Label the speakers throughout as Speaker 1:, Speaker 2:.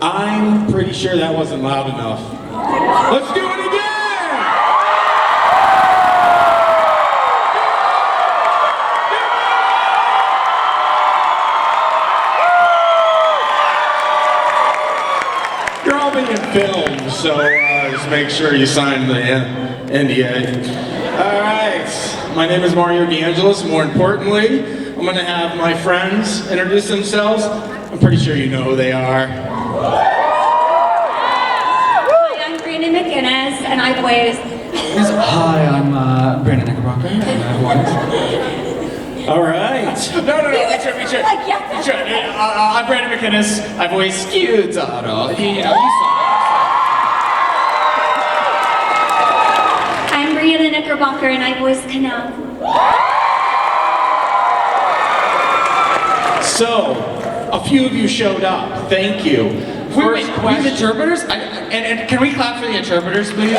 Speaker 1: I'm pretty sure that wasn't loud enough. Let's do it again! You're all being filmed, so just make sure you sign the NDA. All right, my name is Mario DeAngelis. More importantly, I'm going to have my friends introduce themselves. I'm pretty sure you know who they are.
Speaker 2: Hi, I'm Brianna McInnis, and I voice.
Speaker 3: Hi, I'm Brianna Knickerbocker, and I voice.
Speaker 1: All right.
Speaker 4: No, be sure.
Speaker 2: Like, yeah.
Speaker 4: Sure. I'm Brianna McInnis. I voice Q-Dotto. You saw
Speaker 2: I'm Brianna Knickerbocker, and I voice Canal.
Speaker 1: So, a few of you showed up. Thank you.
Speaker 4: Wait, these interpreters? And can we clap for the interpreters, please?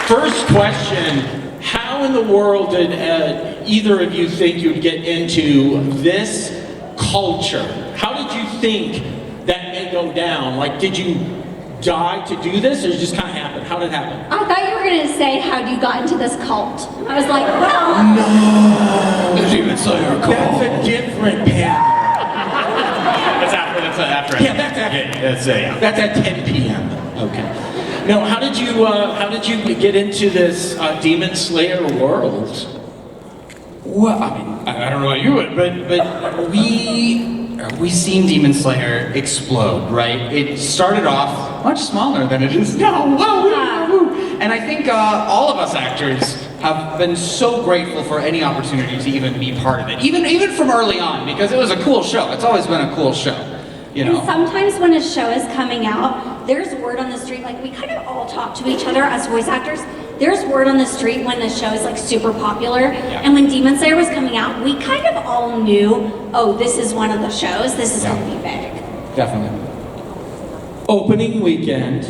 Speaker 1: First question, how in the world did either of you think you'd get into this culture? How did you think that may go down? Like, did you die to do this, or it just kind of happened? How did it happen?
Speaker 2: I thought you were going to say how you got into this cult. I was like, well...
Speaker 1: No!
Speaker 4: The Demon Slayer cult.
Speaker 1: That's a different panel.
Speaker 4: That's after.
Speaker 1: Yeah, that's after.
Speaker 4: Yeah.
Speaker 1: That's at 10 p.m. Okay. Now, how did you get into this Demon Slayer world?
Speaker 4: Well, I mean, I don't know about you, but we seen Demon Slayer explode, right? It started off much smaller than it is now. And I think all of us actors have been so grateful for any opportunity to even be part of it, even from early on, because it was a cool show. It's always been a cool show, you know.
Speaker 2: And sometimes when a show is coming out, there's word on the street, like we kind of all talk to each other as voice actors. There's word on the street when the show is like super popular. Yeah. And when Demon Slayer was coming out, we kind of all knew, oh, this is one of the shows, this is gonna be big.
Speaker 4: Definitely.
Speaker 1: Opening weekend,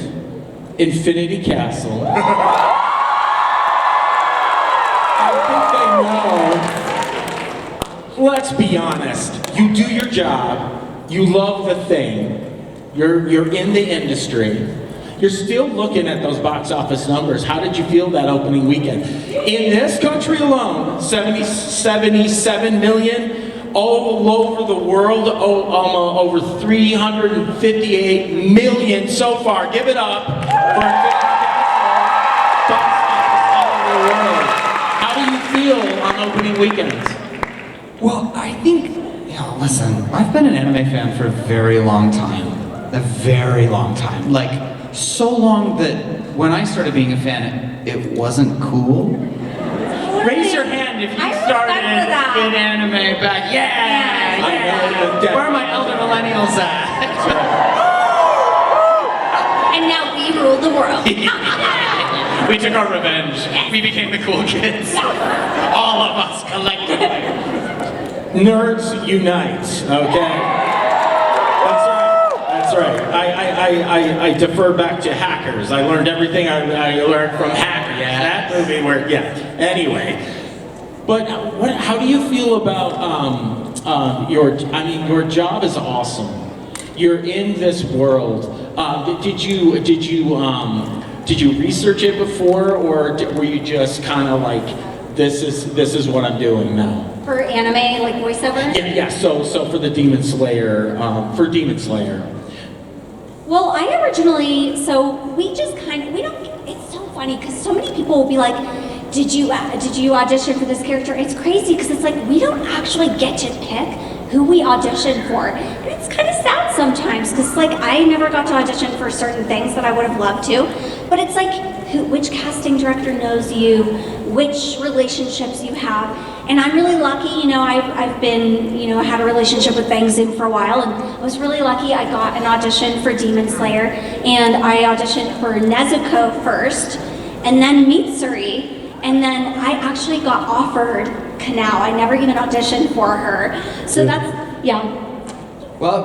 Speaker 1: Infinity Castle. I think they know. Let's be honest. You do your job. You love the thing. You're in the industry. You're still looking at those box office numbers. How did you feel that opening weekend? In this country alone, 77 million. All over the world, over 358 million so far. Give it up for Infinity Castle. Box office all over the world. How do you feel on opening weekends?
Speaker 4: Well, I think, listen, I've been an anime fan for a very long time. A very long time. Like, so long that when I started being a fan, it wasn't cool. Raise your hand if you started in anime back. Yeah. Where are my elder millennials at?
Speaker 2: And now we rule the world.
Speaker 4: We took our revenge. We became the cool kids. All of us collectively.
Speaker 1: Nerds unite, okay? That's right. I defer back to hackers. I learned everything I learned from hackers.
Speaker 4: Yeah.
Speaker 1: That movie where, Anyway, but how do you feel about your job is awesome. You're in this world. Did you research it before, or were you just kind of like, this is what I'm doing now?
Speaker 2: For anime, like voiceover?
Speaker 1: Yeah. So for the Demon Slayer,
Speaker 2: Well, I originally, it's so funny because so many people will be like, did you audition for this character? It's crazy because it's like we don't actually get to pick who we audition for. And it's kind of sad sometimes because like I never got to audition for certain things that I would have loved to. But it's like which casting director knows you, which relationships you have. And I'm really lucky, I've been, had a relationship with Bang Zoom for a while, and I was really lucky I got an audition for Demon Slayer, and I auditioned for Nezuko first, and then Mitsuri, and then I actually got offered Kanao. I never even auditioned for her. So that's, yeah.
Speaker 4: Well,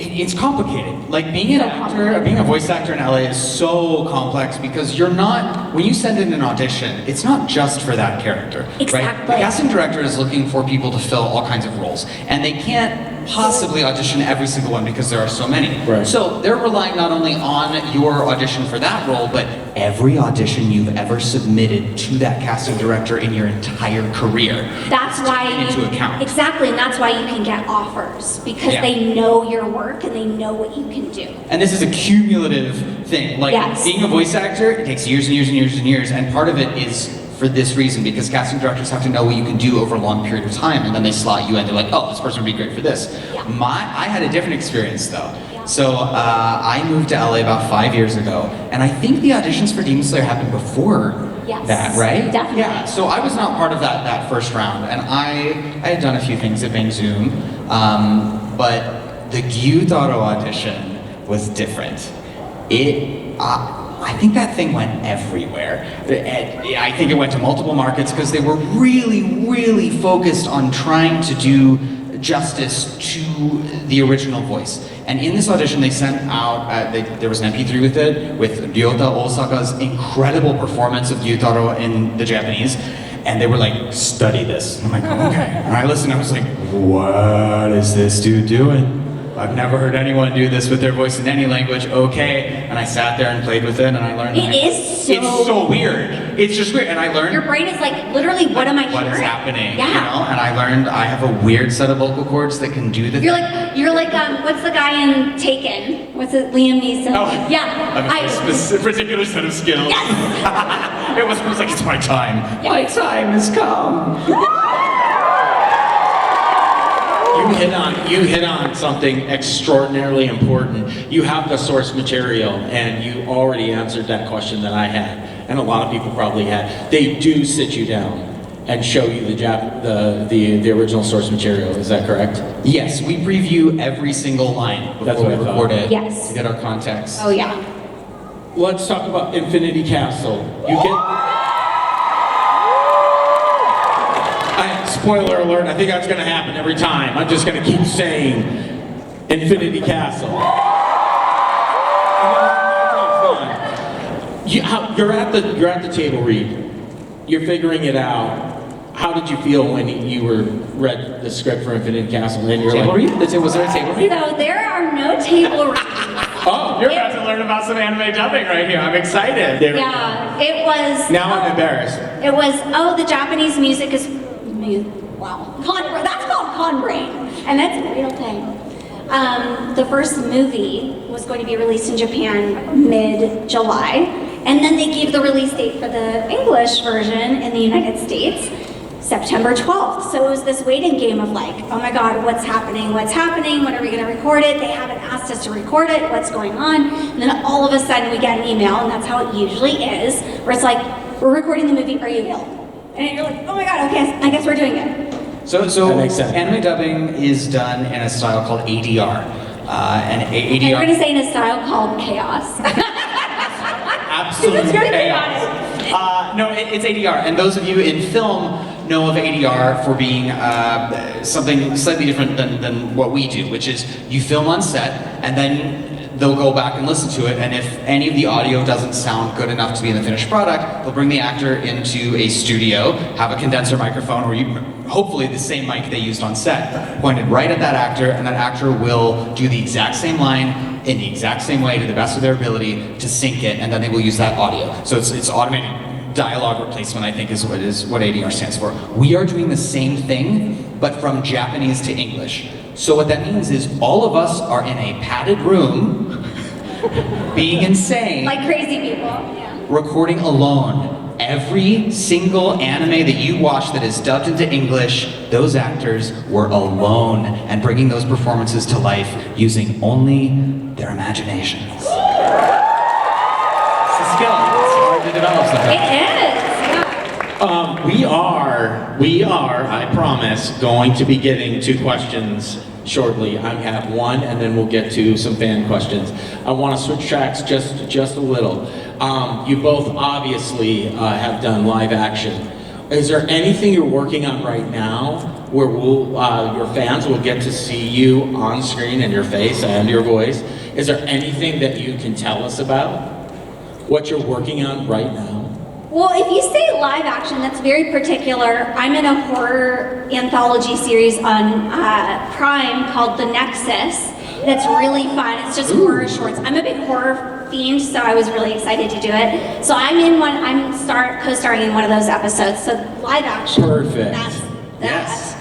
Speaker 4: it's complicated. Like being an actor, being a voice actor in LA is so complex because you're not, when you send in an audition, it's not just for that character. Right?
Speaker 2: Exactly.
Speaker 4: The casting director is looking for people to fill all kinds of roles, and they can't possibly audition every single one because there are so many.
Speaker 1: Right.
Speaker 4: So they're relying not only on your audition for that role, but every audition you've ever submitted to that casting director in your entire career.
Speaker 2: That's why
Speaker 4: taken into account.
Speaker 2: Exactly, and that's why you can get offers because
Speaker 4: Yeah.
Speaker 2: they know your work and they know what you can do.
Speaker 4: And this is a cumulative thing. Like
Speaker 2: Yes.
Speaker 4: being a voice actor, it takes years and years and years and years, and part of it is for this reason, because casting directors have to know what you can do over a long period of time, and then they slot you in. They're like, oh, this person would be great for this.
Speaker 2: Yeah.
Speaker 4: I had a different experience though.
Speaker 2: Yeah.
Speaker 4: So I moved to LA about 5 years ago, and I think the auditions for Demon Slayer happened before
Speaker 2: Yes.
Speaker 4: that, right?
Speaker 2: Definitely.
Speaker 4: Yeah. So I was not part of that first round, and I had done a few things at Bang Zoom, but the Gyutaro audition was different. I think that thing went everywhere. I think it went to multiple markets because they were really, really focused on trying to do justice to the original voice. And in this audition, they sent out, there was an MP3 with it, with Ryota Osaka's incredible performance of Gyutaro in the Japanese. And they were like, study this. And I'm like, okay. And I listened, I was like, what is this dude doing? I've never heard anyone do this with their voice in any language. Okay, and I sat there and played with it, and I learned.
Speaker 2: It's
Speaker 4: so weird. It's just weird, and I learned.
Speaker 2: Your brain is like, literally, what am I hearing?
Speaker 4: What is happening?
Speaker 2: Yeah.
Speaker 4: You know, and I learned I have a weird set of vocal cords that can do the.
Speaker 2: You're like, what's the guy in Taken? What's it, Liam Neeson?
Speaker 4: Oh,
Speaker 2: Yeah.
Speaker 4: I have a specific, particular set of skills.
Speaker 2: Yes.
Speaker 4: it was like it's my time.
Speaker 2: Yeah.
Speaker 4: My time has come.
Speaker 1: You hit on something extraordinarily important. You have the source material, and you already answered that question that I had, and a lot of people probably had. They do sit you down and show you the original source material. Is that correct?
Speaker 4: Yes, we preview every single line
Speaker 1: That's
Speaker 4: before
Speaker 1: what
Speaker 4: we
Speaker 1: I
Speaker 4: record
Speaker 1: thought.
Speaker 4: it.
Speaker 2: Yes.
Speaker 4: To get our context.
Speaker 2: Oh yeah.
Speaker 1: Let's talk about Infinity Castle. You get. Spoiler alert, I think that's going to happen every time. I'm just going to keep saying Infinity Castle. You're at the table read. You're figuring it out. How did you feel when you read the script for Infinity Castle? And you're
Speaker 4: Table
Speaker 1: like,
Speaker 4: read? Was there a table read?
Speaker 2: So there are no table reads.
Speaker 4: Oh, you're about to learn about some anime dubbing right here. I'm excited.
Speaker 1: there we
Speaker 2: Yeah, it was.
Speaker 1: go. Now I'm embarrassed.
Speaker 2: It was, the Japanese music is, wow, that's called con brain, and that's a real thing. The first movie was going to be released in Japan mid-July, and then they gave the release date for the English version in the United States, September 12th. So it was this waiting game of like, oh my God, what's happening? When are we gonna record it? They haven't asked us to record it, what's going on? And then all of a sudden we get an email, and that's how it usually is, where it's like, we're recording the movie, are you available? And you're like, oh my God, okay, I guess we're doing it.
Speaker 4: So
Speaker 1: That makes sense.
Speaker 4: anime dubbing is done in a style called ADR. And
Speaker 2: And
Speaker 4: ADR.
Speaker 2: you're gonna say in a style called chaos.
Speaker 4: Absolute
Speaker 2: It's gonna be
Speaker 4: chaos. No, it's ADR. And those of you in film know of ADR for being something slightly different than what we do, which is you film on set and then they'll go back and listen to it, and if any of the audio doesn't sound good enough to be in the finished product, they'll bring the actor into a studio, have a condenser microphone, or hopefully the same mic they used on set, pointed right at that actor, and that actor will do the exact same line in the exact same way to the best of their ability to sync it, and then they will use that audio. So it's automated dialogue replacement, I think is what ADR stands for. We are doing the same thing, but from Japanese to English. So what that means is all of us are in a padded room, being insane,
Speaker 2: Like crazy people. Yeah.
Speaker 4: recording alone. Every single anime that you watch that is dubbed into English, those actors were alone and bringing those performances to life using only their imaginations. It's a skill. It's hard to develop something.
Speaker 2: It is. Yeah.
Speaker 1: We are, I promise, going to be getting to questions shortly. I have one, and then we'll get to some fan questions. I want to switch tracks just a little. You both obviously have done live action. Is there anything you're working on right now where your fans will get to see you on screen and your face and your voice? Is there anything that you can tell us about? What you're working on right now?
Speaker 2: Well, if you say live action, that's very particular. I'm in a horror anthology series on Prime called The Nexus. That's really fun. It's just horror shorts. I'm a big horror fiend, so I was really excited to do it. So I'm in one. I'm co-starring in one of those episodes. So live action.
Speaker 1: Perfect.
Speaker 2: That's
Speaker 4: Yes.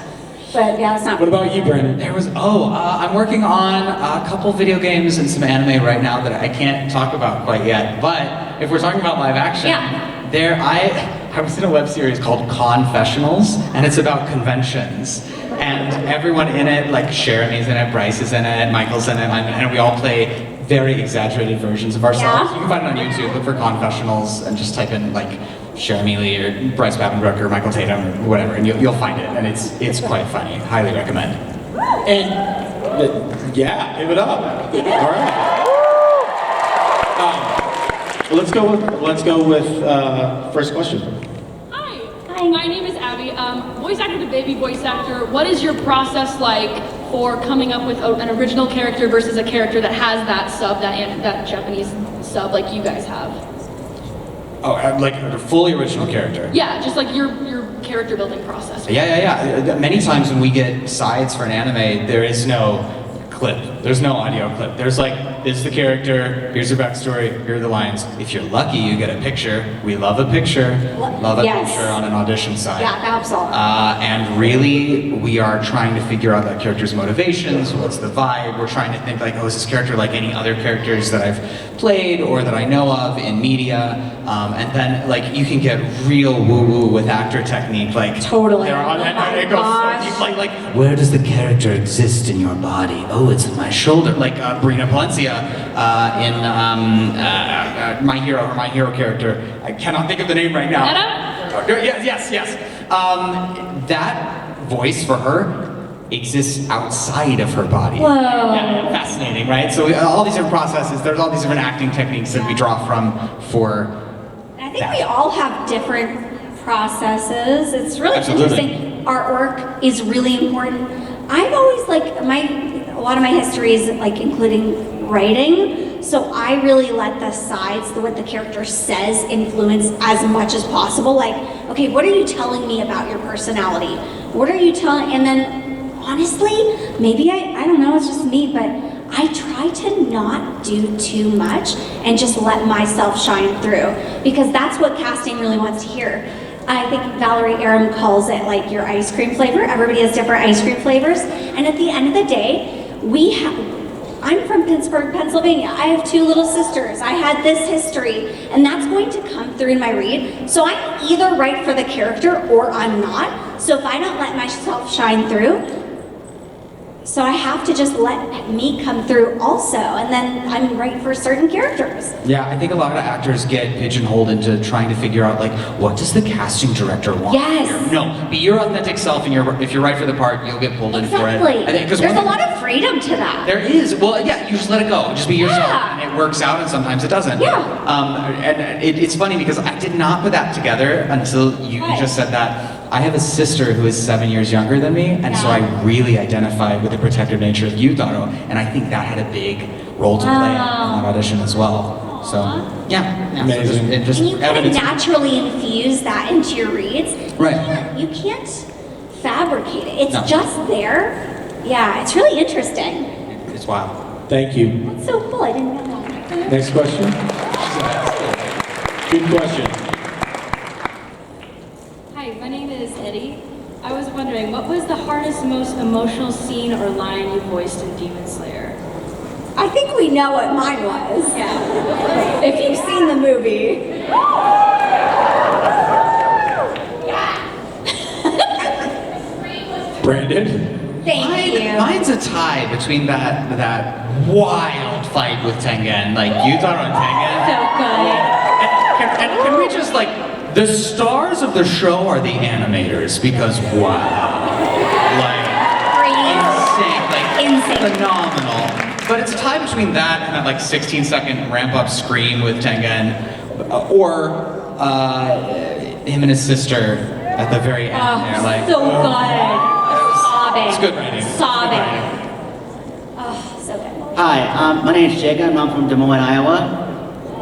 Speaker 2: But yeah, that's not.
Speaker 1: What about you, Brandon?
Speaker 4: I'm working on a couple video games and some anime right now that I can't talk about quite yet. But if we're talking about live action, I was in a web series called Confessionals, and it's about conventions. And everyone in it, like Jeremy's in it, Bryce is in it, Michael's in it, and we all play very exaggerated versions of ourselves.
Speaker 2: Yeah.
Speaker 4: You can find it on YouTube, look for Confessionals, and just type in like Jeremy Lee or Bryce Papenbrook or Michael Tatum or whatever, and you'll find it, and it's quite funny. Highly recommend.
Speaker 1: And yeah, give it up. All right. Let's go with first question.
Speaker 5: Hi, my name is Abby. Voice actor to baby voice actor. What is your process like for coming up with an original character versus a character that has that sub, that Japanese sub like you guys have?
Speaker 4: Oh, like a fully original character?
Speaker 5: Yeah, just like your character building process.
Speaker 4: Yeah. Many times when we get sides for an anime, there is no clip. There's no audio clip. There's like, this is the character, here's your backstory, here are the lines. If you're lucky, you get a picture. We love a picture. Love a picture on an audition side.
Speaker 2: Yeah, that helps a lot.
Speaker 4: And really, we are trying to figure out that character's motivations, what's the vibe. We're trying to think like, oh, is this character like any other characters that I've played or that I know of in media? And then like, you can get real woo-woo with actor technique. Like,
Speaker 2: Totally.
Speaker 4: There are,
Speaker 2: Oh
Speaker 4: and
Speaker 2: my
Speaker 4: it goes,
Speaker 2: gosh.
Speaker 4: like, where does the character exist in your body? Oh, it's in my shoulder. Like Brianna Palencia in My Hero character. I cannot think of the name right now. Yes. That voice for her exists outside of her body.
Speaker 2: Whoa.
Speaker 4: Yeah, fascinating, right? So all these different processes, there's all these different acting techniques that we draw from for
Speaker 2: I think we all have different processes. It's really interesting. Artwork is really important. I've always a lot of my history is like including writing, so I really let the sides, what the character says, influence as much as possible. Like, okay, what are you telling me about your personality? What are you telling? And then, honestly, maybe I don't know. It's just me, but I try to not do too much and just let myself shine through, because that's what casting really wants to hear. I think Valerie Aram calls it like your ice cream flavor. Everybody has different ice cream flavors. And at the end of the day, I'm from Pittsburgh, Pennsylvania. I have 2 little sisters. I had this history, and that's going to come through in my read. So I'm either right for the character or I'm not. So if I don't let myself shine through, so I have to just let me come through also, and then I'm right for certain characters.
Speaker 4: Yeah, I think a lot of actors get pigeonholed into trying to figure out like, what does the casting director want?
Speaker 2: Yes.
Speaker 4: Here? No, be your authentic self, and if you're right for the part, you'll get pulled in for it.
Speaker 2: Exactly.
Speaker 4: I think, 'cause
Speaker 2: there's a lot of freedom to that.
Speaker 4: There is. Well, yeah, you just let it go. Just be yourself,
Speaker 2: Yeah.
Speaker 4: and it works out, and sometimes it doesn't.
Speaker 2: Yeah.
Speaker 4: And it's funny because I did not put that together until you
Speaker 2: Right.
Speaker 4: just said that. I have a sister who is 7 years younger than me, and so I really identify with the protective nature of youth auto, and I think that had a big role to play in that audition as well. So, yeah.
Speaker 1: Amazing.
Speaker 4: It just
Speaker 2: And you can
Speaker 4: evidence.
Speaker 2: naturally infuse that into your reads.
Speaker 4: Right.
Speaker 2: You can't fabricate it. It's
Speaker 4: No.
Speaker 2: just there. Yeah, it's really interesting.
Speaker 4: It's wild.
Speaker 1: Thank you.
Speaker 2: That's so cool. I didn't know that.
Speaker 1: Next question. Good question.
Speaker 5: Hi, my name is Eddie. I was wondering, what was the hardest, most emotional scene or line you voiced in Demon Slayer?
Speaker 2: I think we know what mine was.
Speaker 5: Yeah.
Speaker 2: If you've seen the movie.
Speaker 1: Brandon?
Speaker 2: Thank you.
Speaker 4: Mine's a tie between that wild fight with Tengen. Like, you thought on Tengen.
Speaker 2: So good.
Speaker 4: And can we just the stars of the show are the animators because wow.
Speaker 2: Insane.
Speaker 4: Phenomenal. But it's a tie between that and that 16-second ramp-up scream with Tengen, or him and his sister at the very end. They're like,
Speaker 2: so good. Sobbing.
Speaker 4: It's good writing.
Speaker 2: Sobbing. Oh, so good.
Speaker 6: Hi, my name's Jacob. I'm from Des Moines, Iowa.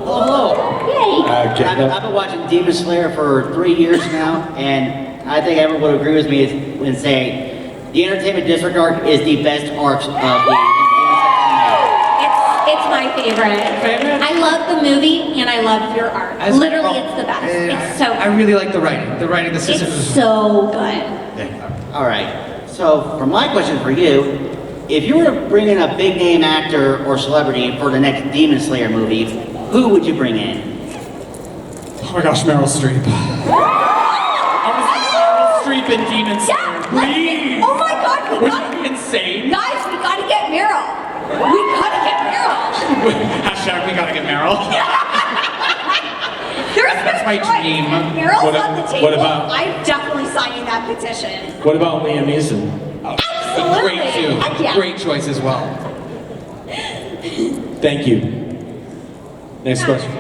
Speaker 4: hello.
Speaker 2: Yay.
Speaker 6: I've been watching Demon Slayer for 3 years now, and I think everyone would agree with me when saying the Entertainment District arc is the best arc of the
Speaker 2: It's my favorite.
Speaker 4: Favorite?
Speaker 2: I love the movie and I love your art.
Speaker 4: As-
Speaker 2: Literally, it's the best. It's so
Speaker 4: I really like the writing. The writing, the system.
Speaker 2: It's so good.
Speaker 6: All right. So, for my question for you, if you were to bring in a big name actor or celebrity for the next Demon Slayer movie, who would you bring in?
Speaker 4: Oh my gosh, Meryl Streep. I was Meryl Streep in Demon Slayer.
Speaker 2: Yeah.
Speaker 4: Please.
Speaker 2: Oh my God, we
Speaker 4: Would
Speaker 2: got
Speaker 4: you be insane?
Speaker 2: guys. We gotta get Meryl. We gotta get Meryl.
Speaker 4: Hashtag we gotta get Meryl.
Speaker 2: That's
Speaker 4: my dream.
Speaker 2: Meryl's
Speaker 1: What
Speaker 2: on the
Speaker 1: a-
Speaker 2: table.
Speaker 1: what about-
Speaker 2: I'm definitely signing that petition.
Speaker 1: What about Liam Neeson?
Speaker 2: Absolutely.
Speaker 4: Great too.
Speaker 2: Heck yeah.
Speaker 4: Great choice as well.
Speaker 1: Thank you. Next question.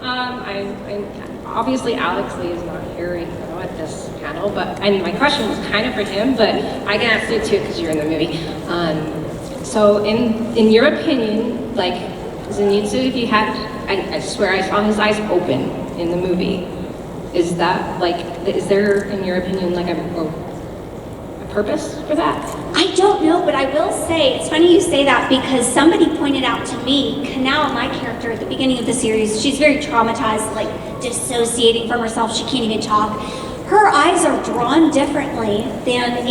Speaker 7: I'm obviously Alex Lee is not here at this panel, but I mean my question was kind of for him, but I can ask you too because you're in the movie. So in your opinion, like Zenitsu, if he had, I swear I saw his eyes open in the movie. Is that like, is there in your opinion like a purpose for that?
Speaker 2: I don't know, but I will say, it's funny you say that because somebody pointed out to me, Kanao, my character at the beginning of the series, she's very traumatized, like dissociating from herself, she can't even talk. Her eyes are drawn differently than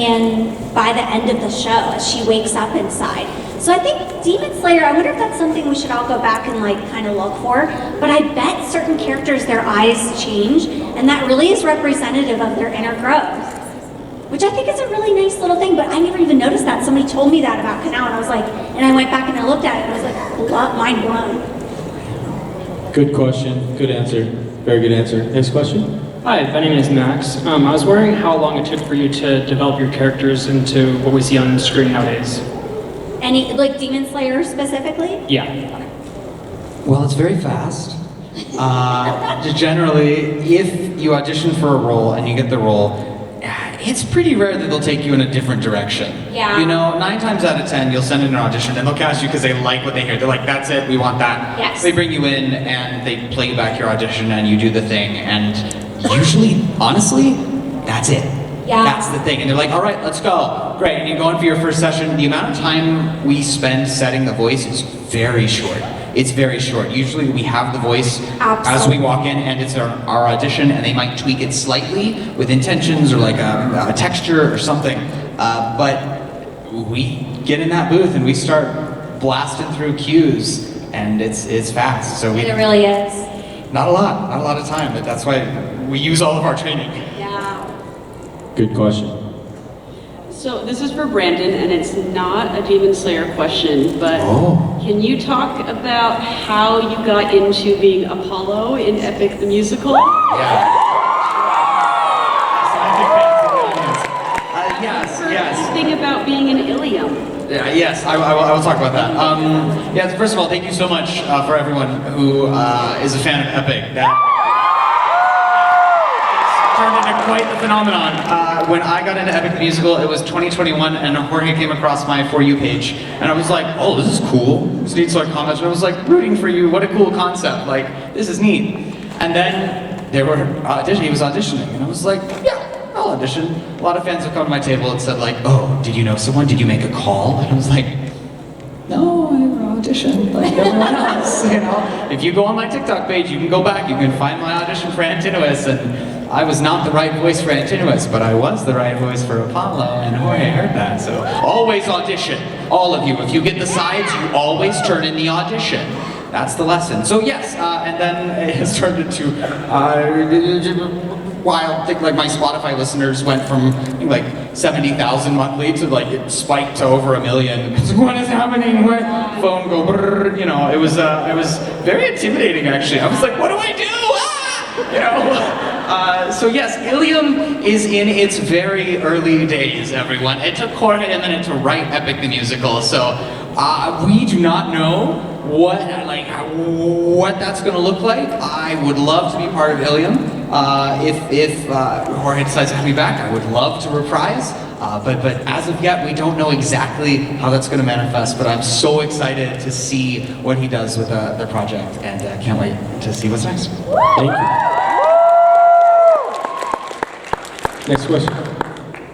Speaker 2: by the end of the show as she wakes up inside. So I think Demon Slayer, I wonder if that's something we should all go back and like kind of look for, but I bet certain characters, their eyes change, and that really is representative of their inner growth. Which I think is a really nice little thing, but I never even noticed that. Somebody told me that about Kanao, and I was like, and I went back and I looked at it, and I was like, mind blown.
Speaker 1: Good question. Good answer. Very good answer. Next question.
Speaker 8: Hi, my name is Max. I was wondering how long it took for you to develop your characters into what we see on screen nowadays.
Speaker 2: Any, like Demon Slayer specifically?
Speaker 8: Yeah.
Speaker 4: Well, it's very fast. Generally, if you audition for a role and you get the role, it's pretty rare that they'll take you in a different direction.
Speaker 2: Yeah.
Speaker 4: You know, 9 times out of 10, you'll send in an audition and they'll cast you because they like what they hear. They're like, that's it, we want that.
Speaker 2: Yes.
Speaker 4: They bring you in and they play you back your audition and you do the thing. And usually, honestly, that's it.
Speaker 2: Yeah.
Speaker 4: That's the thing. And they're like, all right, let's go. Great, and you go in for your first session. The amount of time we spend setting the voice is very short. It's very short. Usually we have the voice as we walk in and it's our audition and they might tweak it slightly with intentions or like a texture or something. But we get in that booth and we start blasting through cues and it's fast. So
Speaker 2: It really is.
Speaker 4: not a lot of time, but that's why we use all of our training.
Speaker 2: Yeah.
Speaker 1: Good question.
Speaker 9: So this is for Brandon, and it's not a Demon Slayer question, but can you talk about how you got into being Apollo in Epic the Musical?
Speaker 4: Yes.
Speaker 9: Thing about being an Ilium.
Speaker 4: Yeah, yes, I will talk about that. Yeah, first of all, thank you so much for everyone who is a fan of Epic. That turned into quite the phenomenon. When I got into Epic the Musical, it was 2021, and Jorge came across my For You page, and I was like, oh, this is cool. This needs like comments, and I was like, rooting for you, what a cool concept. Like, this is neat. And then he was auditioning, and I was like, yeah. I'll audition. A lot of fans have come to my table and said like, oh, did you know someone? Did you make a call? And I was like, no, I never auditioned like everyone else, you know? If you go on my TikTok page, you can go back, you can find my audition for Antinous, and I was not the right voice for Antinous, but I was the right voice for Apollo, and Jorge heard that, so always audition. All of you, if you get the sides, you always turn in the audition. That's the lesson. So yes, and then it has turned into wild thing. Like my Spotify listeners went from I think, like 70,000 monthly to like it spiked to over 1 million. What is happening? What? Phone go brrr, you know. It was very intimidating actually. I was like, what do I do? Ah! You know. So yes, Ilium is in its very early days. Everyone. It took Jorge a minute to write Epic the Musical. So we do not know what that's going to look like. I would love to be part of Ilium. If Jorge decides to have me back, I would love to reprise. But as of yet, we don't know exactly how that's going to manifest. But I'm so excited to see what he does with the project, and can't wait to see what's next.
Speaker 1: Thank you. Next question.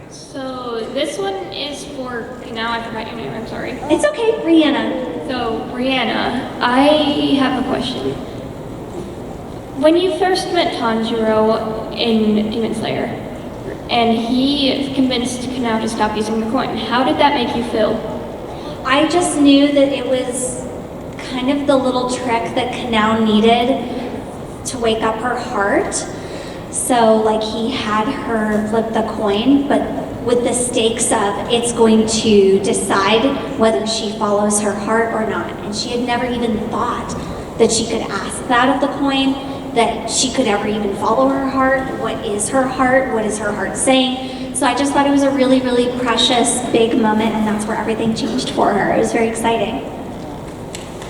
Speaker 10: So this one is for, now I forgot your name, I'm sorry.
Speaker 2: It's okay, Brianna.
Speaker 10: So Brianna, I have a question. When you first met Tanjiro in Demon Slayer, and he convinced Kanao to stop using the coin, how did that make you feel?
Speaker 2: I just knew that it was kind of the little trick that Kanao needed to wake up her heart. So like he had her flip the coin, but with the stakes of it's going to decide whether she follows her heart or not. And she had never even thought that she could ask that of the coin, that she could ever even follow her heart. What is her heart? What is her heart saying? So I just thought it was a really, really precious, big moment, and that's where everything changed for her. It was very exciting.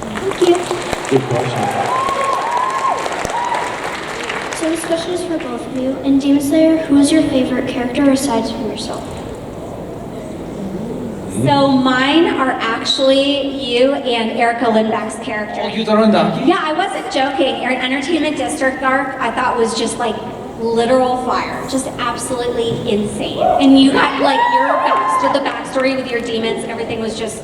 Speaker 2: Thank you.
Speaker 1: Good question.
Speaker 10: So this question is for both of you. In Demon Slayer, who is your favorite character aside from yourself?
Speaker 2: So mine are actually you and Erica Lindback's character.
Speaker 3: Oh, Yutarondaki?
Speaker 2: Yeah, I wasn't joking. Entertainment District arc, I thought was just like literal fire, just absolutely insane. And you had like the backstory with your demons, everything was just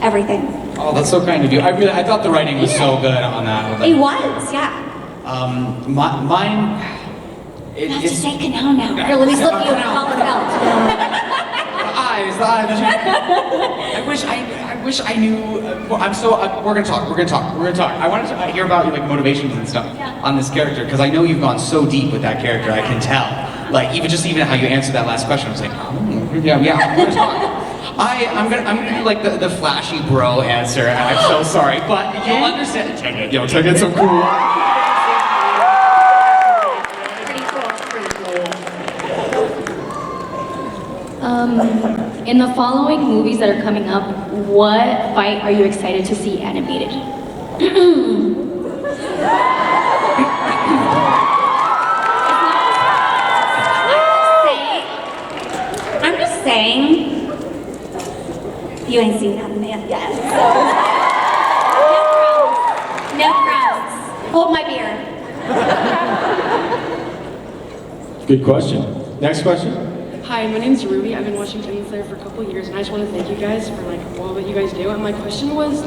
Speaker 2: everything.
Speaker 4: Oh, that's so kind of you. I thought the writing was so good on that.
Speaker 2: It was, yeah.
Speaker 4: Mine.
Speaker 2: You have to say Kanao now. Here, let me slip you a collar belt.
Speaker 4: The eyes. I wish I knew. I'm so. We're gonna talk. I wanted to hear about your like motivations and stuff on this character because I know you've gone so deep with that character. I can tell. Like even how you answered that last question, I was like, yeah. We're gonna talk. I'm gonna do like the flashy bro answer, and I'm so sorry, but you'll understand. Check it, so cool.
Speaker 10: In the following movies that are coming up, what fight are you excited to see animated?
Speaker 2: I'm just saying, you ain't seen nothing yet. So. No crowds. Hold my beer.
Speaker 1: Good question. Next question.
Speaker 5: Hi, my name's Ruby. I've been watching Demon Slayer for a couple years, and I just want to thank you guys for like all that you guys do. And my question was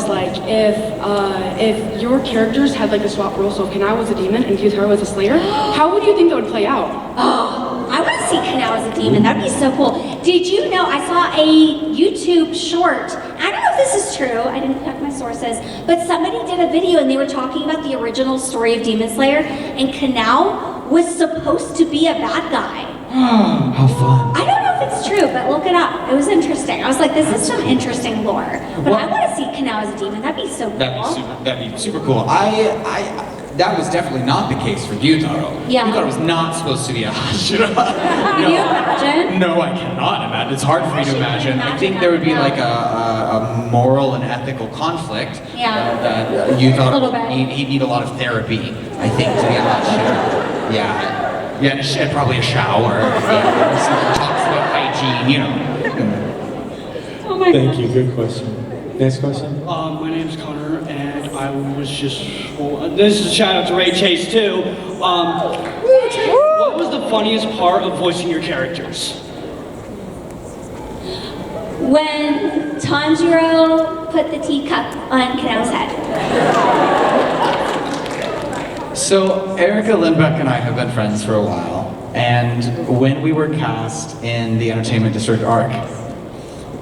Speaker 5: like, if your characters had like a swap role, so if Kanao was a demon and Gyutaro was a slayer, how would you think that would play out?
Speaker 2: Oh, I want to see Kanao as a demon. That'd be so cool. Did you know I saw a YouTube short? I don't know if this is true. I didn't check my sources, but somebody did a video and they were talking about the original story of Demon Slayer, and Kanao was supposed to be a bad guy.
Speaker 3: How fun.
Speaker 2: I don't know if it's true, but look it up. It was interesting. I was like, this is some interesting lore. But I want to see Kanao as a demon. That'd be so cool.
Speaker 4: That'd be super cool. That was definitely not the case for Gyutaro.
Speaker 2: Yeah.
Speaker 4: Gyutaro was not supposed to be a Hashira.
Speaker 2: Can you imagine?
Speaker 4: No, I cannot imagine. It's hard for me to imagine. I think there would be like a moral and ethical conflict.
Speaker 2: Yeah.
Speaker 4: Gyutaro,
Speaker 2: A little bit.
Speaker 4: he'd need a lot of therapy, I think, to be a Hashira. Yeah, and probably a shower. Yeah, talks about hygiene,
Speaker 2: Oh my
Speaker 1: Thank you. Good question. Next question.
Speaker 11: My name's Connor, and I was just, this is a shout out to Ray Chase too. What was the funniest part of voicing your characters?
Speaker 2: When Tanjiro put the teacup on Kanao's head.
Speaker 4: So Erica Lindbeck and I have been friends for a while, and when we were cast in the Entertainment District arc,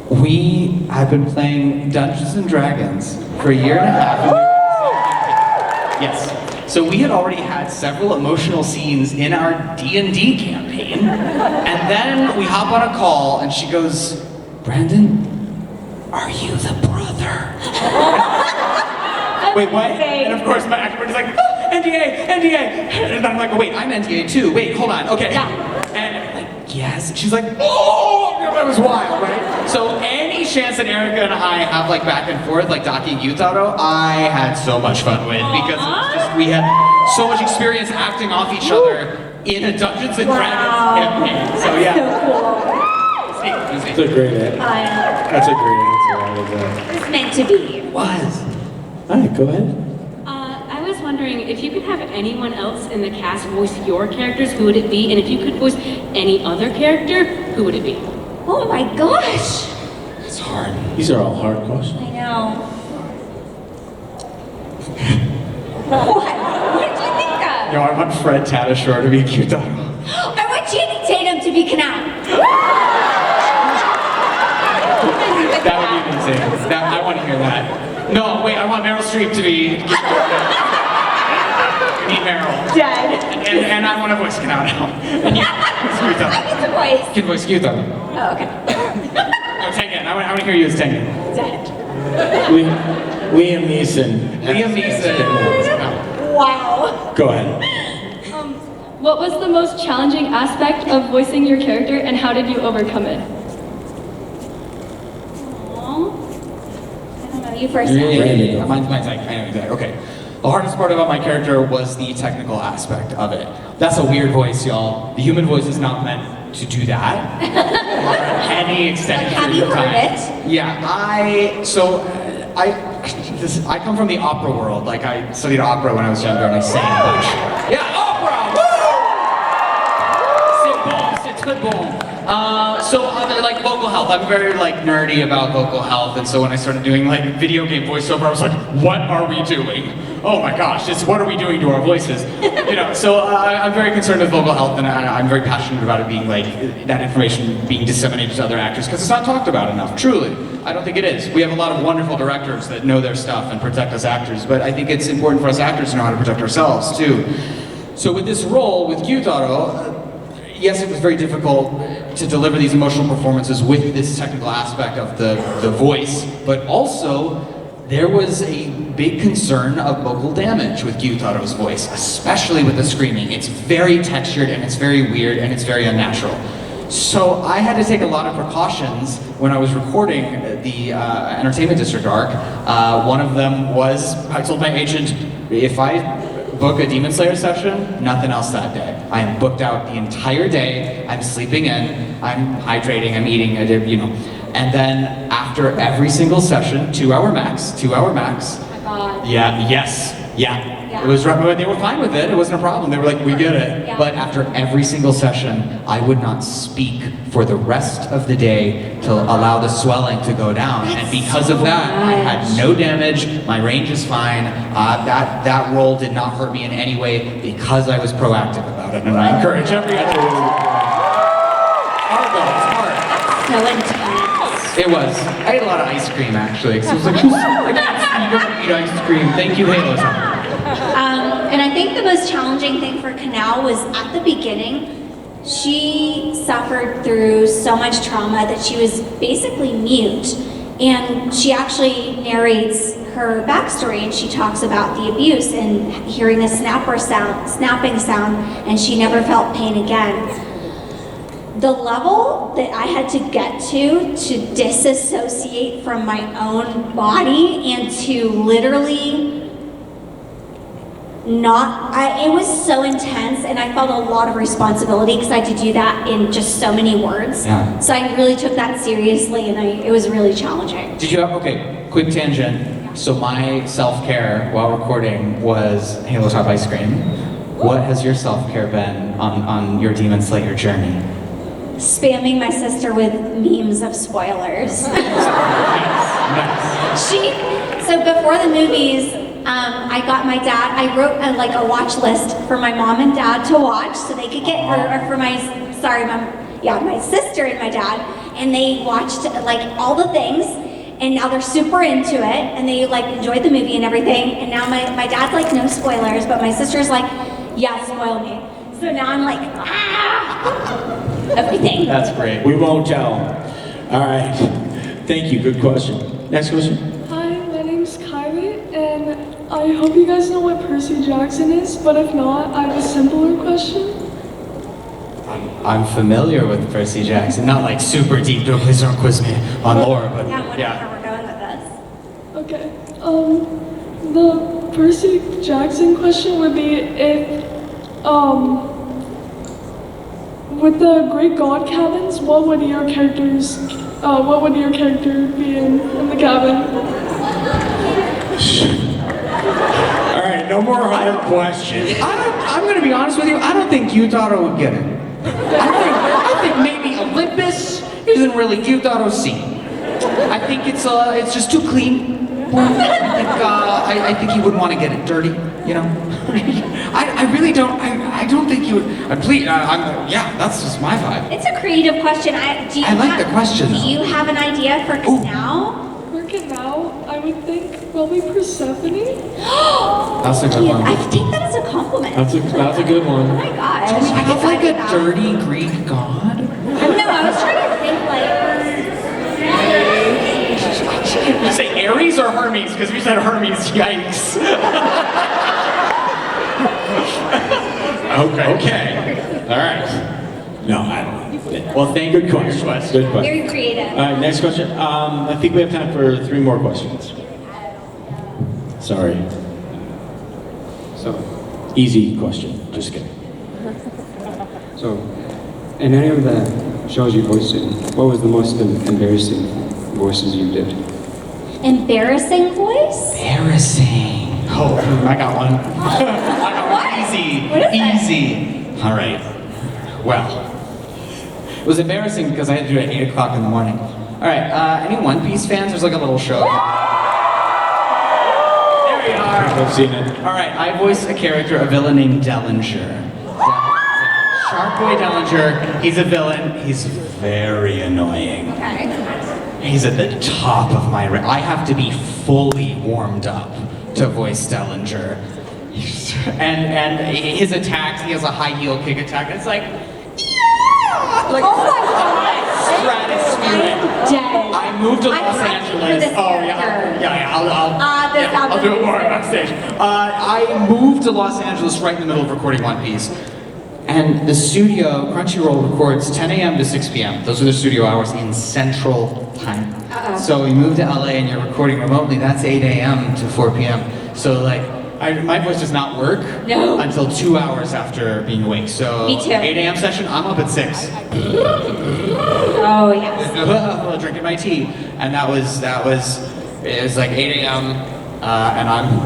Speaker 4: we had been playing Dungeons and Dragons for a year and a half. Yes. So we had already had several emotional scenes in our D&D campaign, and then we hop on a call, and she goes, "Brandon, are you the brother?" Wait, what? And of course my actor is like, oh, NDA. And I'm like, wait, I'm NDA too. Wait, hold on, okay.
Speaker 2: Yeah.
Speaker 4: And like, yes. She's like, oh, that was wild, right? So any chance that Erica and I have like back and forth, like Daki and Gyutaro, I had so much fun with because it was just, we had so much experience acting off each other in a Dungeons and Dragons campaign. So yeah.
Speaker 1: That's a great answer. That's a great answer. I was,
Speaker 2: It's meant to be.
Speaker 1: was. All right, go ahead.
Speaker 9: I was wondering if you could have anyone else in the cast voice your characters, who would it be? And if you could voice any other character, who would it be?
Speaker 2: Oh my gosh.
Speaker 1: It's hard. These are all hard questions.
Speaker 2: I know. What did you think of?
Speaker 4: Yo, I want Fred Tatasciore to be Gyutaro.
Speaker 2: I want Channing Tatum to be Canal.
Speaker 4: That would be insane. I want to hear that. No, wait, I want Meryl Streep to be. We need Meryl.
Speaker 2: Dead.
Speaker 4: And I want to voice Canal now. And you voice Gyutaro.
Speaker 2: I get the voice.
Speaker 4: You can voice Gyutaro.
Speaker 2: Oh, okay.
Speaker 4: Oh, Tengen. I want to hear you as Tengen.
Speaker 2: Dead.
Speaker 1: Liam Neeson.
Speaker 4: Liam Neeson.
Speaker 2: Wow.
Speaker 1: Go ahead.
Speaker 5: What was the most challenging aspect of voicing your character, and how did you overcome it?
Speaker 2: I don't know, you first.
Speaker 4: Yeah. Mine's like, I know exactly. Okay. The hardest part about my character was the technical aspect of it. That's a weird voice, y'all. The human voice is not meant to do that. Or any extended
Speaker 2: Have
Speaker 4: period
Speaker 2: you
Speaker 4: of
Speaker 2: heard
Speaker 4: time.
Speaker 2: it?
Speaker 4: Yeah, I come from the opera world. Like I studied opera when I was younger and I sang a bunch. Yeah, opera! Woo! C'est bon. Like vocal health, I'm very like nerdy about vocal health, and so when I started doing like video game voiceover, I was like, what are we doing? Oh my gosh, what are we doing to our voices? You know, so I'm very concerned with vocal health, and I'm very passionate about it being like, that information being disseminated to other actors, because it's not talked about enough, truly. I don't think it is. We have a lot of wonderful directors that know their stuff and protect us actors, but I think it's important for us actors to know how to protect ourselves too. So with this role, with Gyutaro, yes, it was very difficult to deliver these emotional performances with this technical aspect of the voice, but also there was a big concern of vocal damage with Gyutaro's voice, especially with the screaming. It's very textured and it's very weird and it's very unnatural. So I had to take a lot of precautions when I was recording the Entertainment District arc. One of them was, I told my agent, if I book a Demon Slayer session, nothing else that day. I am booked out the entire day. I'm sleeping in, I'm hydrating, I'm eating, and then after every single session, 2 hour max.
Speaker 2: Oh my god.
Speaker 4: Yeah, yes, yeah. It was, they were fine with it, it wasn't a problem. They were like, we get it.
Speaker 2: Yeah.
Speaker 4: But after every single session, I would not speak for the rest of the day to allow the swelling to go down. And because of that, I had no damage, my range is fine. That role did not hurt me in any way because I was proactive about it. And I encourage every other hard though, it's hard.
Speaker 2: So intense.
Speaker 4: It was. I ate a lot of ice cream actually. 'Cause it was like, you don't eat ice cream. Thank you, Halo.
Speaker 2: And I think the most challenging thing for Canal was at the beginning, she suffered through so much trauma that she was basically mute. And she actually narrates her backstory, and she talks about the abuse and hearing the snapping sound, and she never felt pain again. The level that I had to get to disassociate from my own body and to literally it was so intense, and I felt a lot of responsibility because I had to do that in just so many words.
Speaker 4: Yeah.
Speaker 2: So I really took that seriously, and it was really challenging.
Speaker 4: Did you have, okay, quick tangent. So my self-care while recording was Halo Top Ice Cream. What has your self-care been on your Demon Slayer journey?
Speaker 2: Spamming my sister with memes of spoilers.
Speaker 4: Nice.
Speaker 2: So before the movies, I got my dad, I wrote a watch list for my mom and dad to watch so they could get, or for my sister and my dad, and they watched all the things, and now they're super into it, and they enjoyed the movie and everything, and now my dad's like, no spoilers, but my sister's like, yeah, spoil me. So now I'm like, everything.
Speaker 4: That's great.
Speaker 1: We won't tell. All right. Thank you. Good question. Next question.
Speaker 12: Hi, my name's Kyrie, and I hope you guys know what Percy Jackson is, but if not, I have a simpler question.
Speaker 4: I'm familiar with Percy Jackson, not like super deep. No, please don't quiz me on lore, but
Speaker 2: Yeah, whatever,
Speaker 4: yeah.
Speaker 2: we're going with this.
Speaker 12: Okay. The Percy Jackson question would be if, with the Great God cabins, what would your character be in the cabin?
Speaker 1: All right, no more hard questions.
Speaker 4: I'm gonna be honest with you, I don't think Gyutaro would get it. I think maybe Olympus isn't really Gyutaro's scene. I think it's just too clean. I think he would want to get it dirty, you know? I really don't, I don't think he would, yeah, that's just my vibe.
Speaker 2: It's a creative question.
Speaker 4: I like the question,
Speaker 2: Do
Speaker 4: though.
Speaker 2: you have an idea for now?
Speaker 12: For now, I would think probably Persephone.
Speaker 4: That's a good one.
Speaker 2: I take that as a compliment.
Speaker 1: That's a good
Speaker 2: Oh
Speaker 1: one.
Speaker 2: my gosh.
Speaker 4: Do we
Speaker 2: I
Speaker 4: have
Speaker 2: guess
Speaker 4: like
Speaker 2: I did
Speaker 4: a
Speaker 2: that.
Speaker 4: dirty Greek god?
Speaker 2: No, I was trying to think
Speaker 4: Say Ares or Hermes? Because if you said Hermes, yikes. Okay. All right.
Speaker 1: No, I don't know.
Speaker 4: Well, thank you for your question.
Speaker 1: Good question.
Speaker 2: very creative.
Speaker 1: All right, next question. I think we have time for 3 more questions. Sorry.
Speaker 13: So,
Speaker 1: Easy question. Just kidding.
Speaker 13: so, in any of the shows you voiced in, what was the most embarrassing voices you did?
Speaker 2: Embarrassing voice?
Speaker 4: Embarrassing. Oh, I got one. I got one. Easy.
Speaker 2: What is it?
Speaker 4: Easy. All right. Well, it was embarrassing because I had to do it at 8 o'clock in the morning. All right. Any One Piece fans? There's like a little show. There we are.
Speaker 1: I've seen it.
Speaker 4: All right. I voiced a character, a villain named Dellinger. Shark Boy Dellinger. He's a villain. He's very annoying.
Speaker 2: Okay.
Speaker 4: He's at the top of my I have to be fully warmed up to voice Dellinger. And his attacks, he has a high heel kick attack. It's like, yeah! Like,
Speaker 2: Oh my god!
Speaker 4: stratospheric.
Speaker 2: I'm dead.
Speaker 4: I moved to
Speaker 2: I'm
Speaker 4: Los
Speaker 2: ready for
Speaker 4: Angeles.
Speaker 2: this
Speaker 4: Oh
Speaker 2: character.
Speaker 4: yeah, I'll do it more backstage. I moved to Los Angeles right in the middle of recording One Piece. And the studio, Crunchyroll, records 10 a.m. to 6 p.m. Those are the studio hours in Central Time. So we moved to LA and you're recording remotely, that's 8 a.m. to 4 p.m. So like, my voice does not work until 2 hours after being awake. So
Speaker 2: Me too.
Speaker 4: 8 a.m. session, I'm up at 6.
Speaker 2: Oh yes.
Speaker 4: Drinking my tea. And it was like 8 a.m. And I'm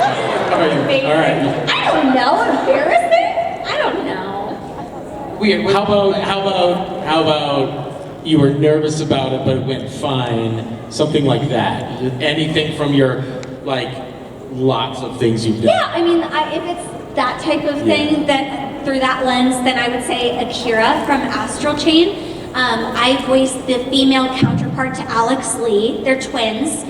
Speaker 1: All right.
Speaker 2: I don't know. Embarrassing? I don't know.
Speaker 4: weird.
Speaker 1: How about you were nervous about it, but it went fine? Something like that. Anything from your, like, lots of things you've done?
Speaker 2: Yeah, I mean, if it's that type of thing, then through that lens, then I would say Akira from Astral Chain. I voiced the female counterpart to Alex Lee. They're twins.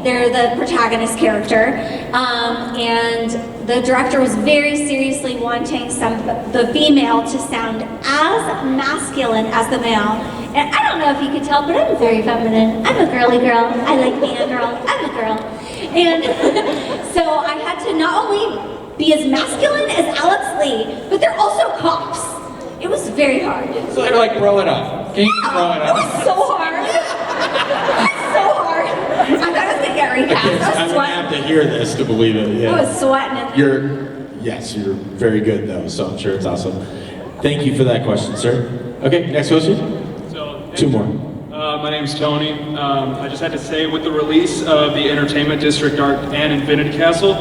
Speaker 2: They're the protagonist character. And the director was very seriously wanting the female to sound as masculine as the male. And I don't know if you could tell, but I'm very feminine. I'm a girly girl. I like being a girl. I'm a girl. And so I had to not only be as masculine as Alex Lee, but they're also cops. It was very hard.
Speaker 4: So they're like, throw it up. Can you throw it
Speaker 2: It
Speaker 4: up?
Speaker 2: was so hard. It was so hard. I thought it was the Gary cast. I
Speaker 1: I'm
Speaker 2: was
Speaker 1: gonna
Speaker 2: sweating.
Speaker 1: have to hear this to believe it. Yeah.
Speaker 2: I was sweating.
Speaker 1: Yes, you're very good though, so I'm sure it's awesome. Thank you for that question, sir. Okay, next question.
Speaker 14: So,
Speaker 1: 2 more.
Speaker 14: my name's Tony. I just had to say, with the release of the Entertainment District Arc and Infinity Castle,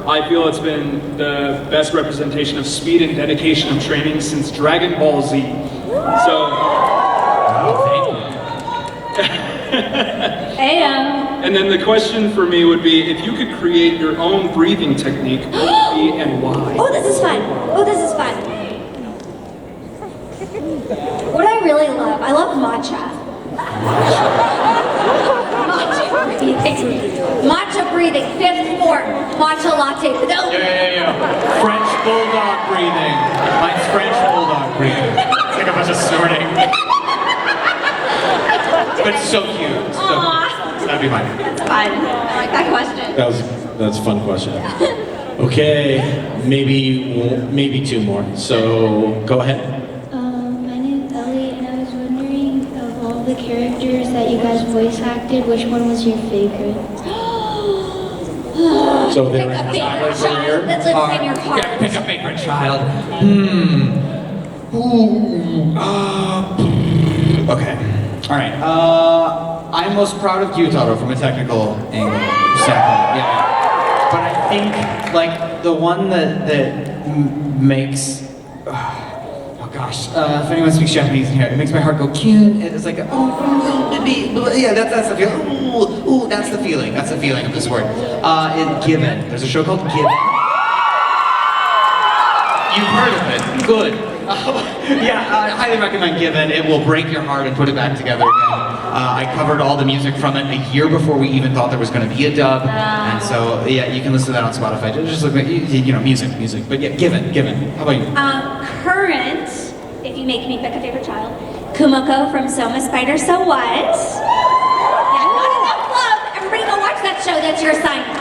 Speaker 14: I feel it's been the best representation of speed and dedication of training since Dragon Ball Z. So, and then the question for me would be, if you could create your own breathing technique, what would it be and why?
Speaker 2: Oh, this is fun. Oh, this is fun. What I really love, I love matcha. Matcha breathing. Matcha breathing. 5th form. Matcha latte. No.
Speaker 4: Yeah. French bulldog breathing. Mine's French bulldog breathing. It's like a bunch of snorting. But it's so cute. So that'd be mine.
Speaker 2: That's fun. I like that question.
Speaker 1: That's a fun question. Okay, maybe two more. So go ahead.
Speaker 15: My name is Ellie, and I was wondering, of all the characters that you guys voice acted, which one was your favorite?
Speaker 1: So they're
Speaker 2: Pick a
Speaker 1: in
Speaker 2: favorite child that lives in your heart.
Speaker 4: Yeah, pick a favorite child. Okay. All right. I'm most proud of Gyutaro from a technical angle standpoint. Yeah. But I think like the one that makes. Oh gosh. If anyone speaks Japanese in here, it makes my heart go kyun. It's like yeah, that's the feeling. Ooh, that's the feeling. That's the feeling of this word. Given. There's a show called Given. You've heard of it. Good. Yeah, I highly recommend Given. It will break your heart and put it back together again. I covered all the music from it a year before we even thought there was going to be a dub. And so, yeah, you can listen to that on Spotify. Just look at, music. But yeah, Given. How about you?
Speaker 2: Current, if you make me pick a favorite child, Kumiko from Soma Spider So What? Yeah, not enough love. Everybody go watch that show. That's your assignment.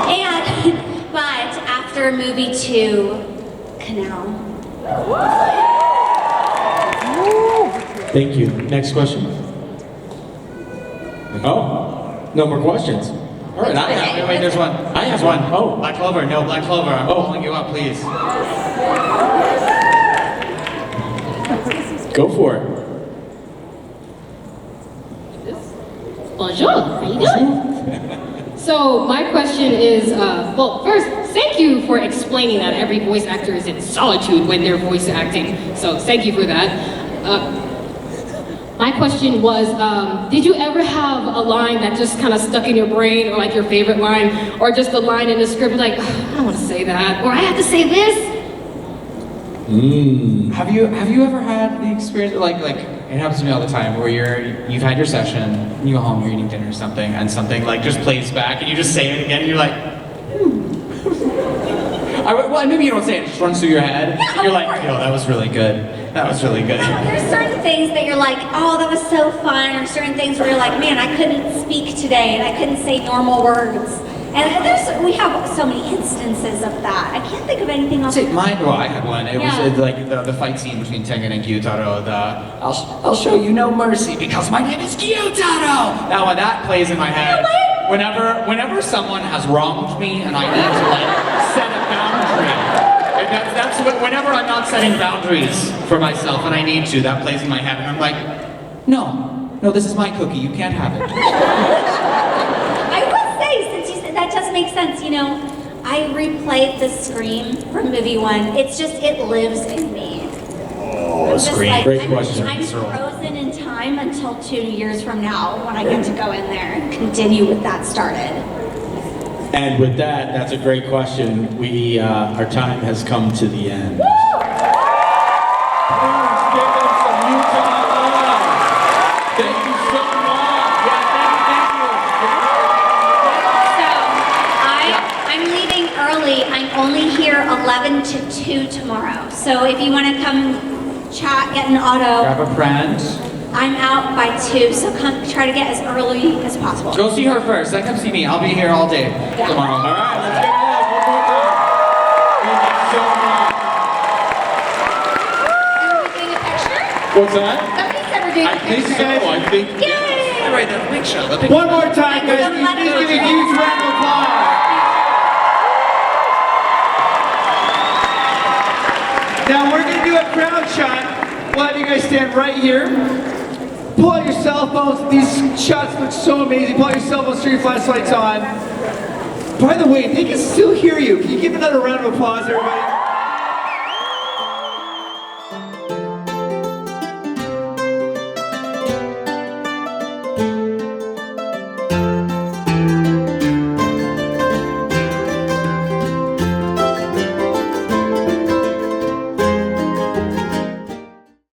Speaker 2: And, but after movie 2, Canal.
Speaker 1: Thank you. Next question. Oh, no more questions. All right,
Speaker 4: Wait, there's one.
Speaker 1: I have one. Oh,
Speaker 4: Black Clover. No, Black Clover. I'm calling you up, please.
Speaker 1: Go for it.
Speaker 16: Bonjour, how you doing? So my question is, well, first, thank you for explaining that every voice actor is in solitude when they're voice acting. So thank you for that. My question was, did you ever have a line that just kind of stuck in your brain, or like your favorite line, or just a line in the script like, I don't want to say that, or I have to say this?
Speaker 4: Have you ever had the experience like it happens to me all the time where you've had your session, you go home, you're eating dinner or something, and something like just plays back and you just say it again and you're like, well, maybe you don't say it, it just runs through your head.
Speaker 2: Yeah,
Speaker 4: and you're like, yo, that was really good. That was really good.
Speaker 2: There's certain things that you're like, oh, that was so fun, or certain things where you're like, man, I couldn't speak today, and I couldn't say normal words. And we have so many instances of that. I can't think of anything else.
Speaker 4: I had one. It was like the fight scene between Tengen and Gyutaro. I'll show you no mercy because my name is Gyutaro. Now when that plays in my head, whenever someone has wronged me and I need to like set a boundary, that's whenever I'm not setting boundaries for myself and I need to, that plays in my head and I'm like, no, this is my cookie. You can't have it.
Speaker 2: That does make sense, I replayed the Scream from movie 1. It lives in me.
Speaker 1: Oh, Scream. Great question.
Speaker 2: I'm frozen in time until 2 years from now when I get to go in there and continue with that started.
Speaker 1: And with that, that's a great question. Our time has come to the end.
Speaker 2: I'm only here 11 to 2 tomorrow. So if you want to come chat, get an auto.
Speaker 4: Grab a friend.
Speaker 2: I'm out by 2, so come try to get as early as possible.
Speaker 4: Go see her first, then come see me. I'll be here all day tomorrow.
Speaker 1: All right, let's give it up one more time. Thank you so much.
Speaker 2: Are we doing a picture?
Speaker 1: What's that?
Speaker 2: Somebody said we're doing a picture.
Speaker 1: I think.
Speaker 2: Yay!
Speaker 4: All right, the picture.
Speaker 11: One more time, guys. Please give a huge round of applause. Now we're gonna do a crowd shot. We'll have you guys stand right here. Pull out your cell phones. These shots look so amazing. Pull out your cell phones, turn your flashlights on. By the way, they can still hear you. Can you give another round of applause, everybody?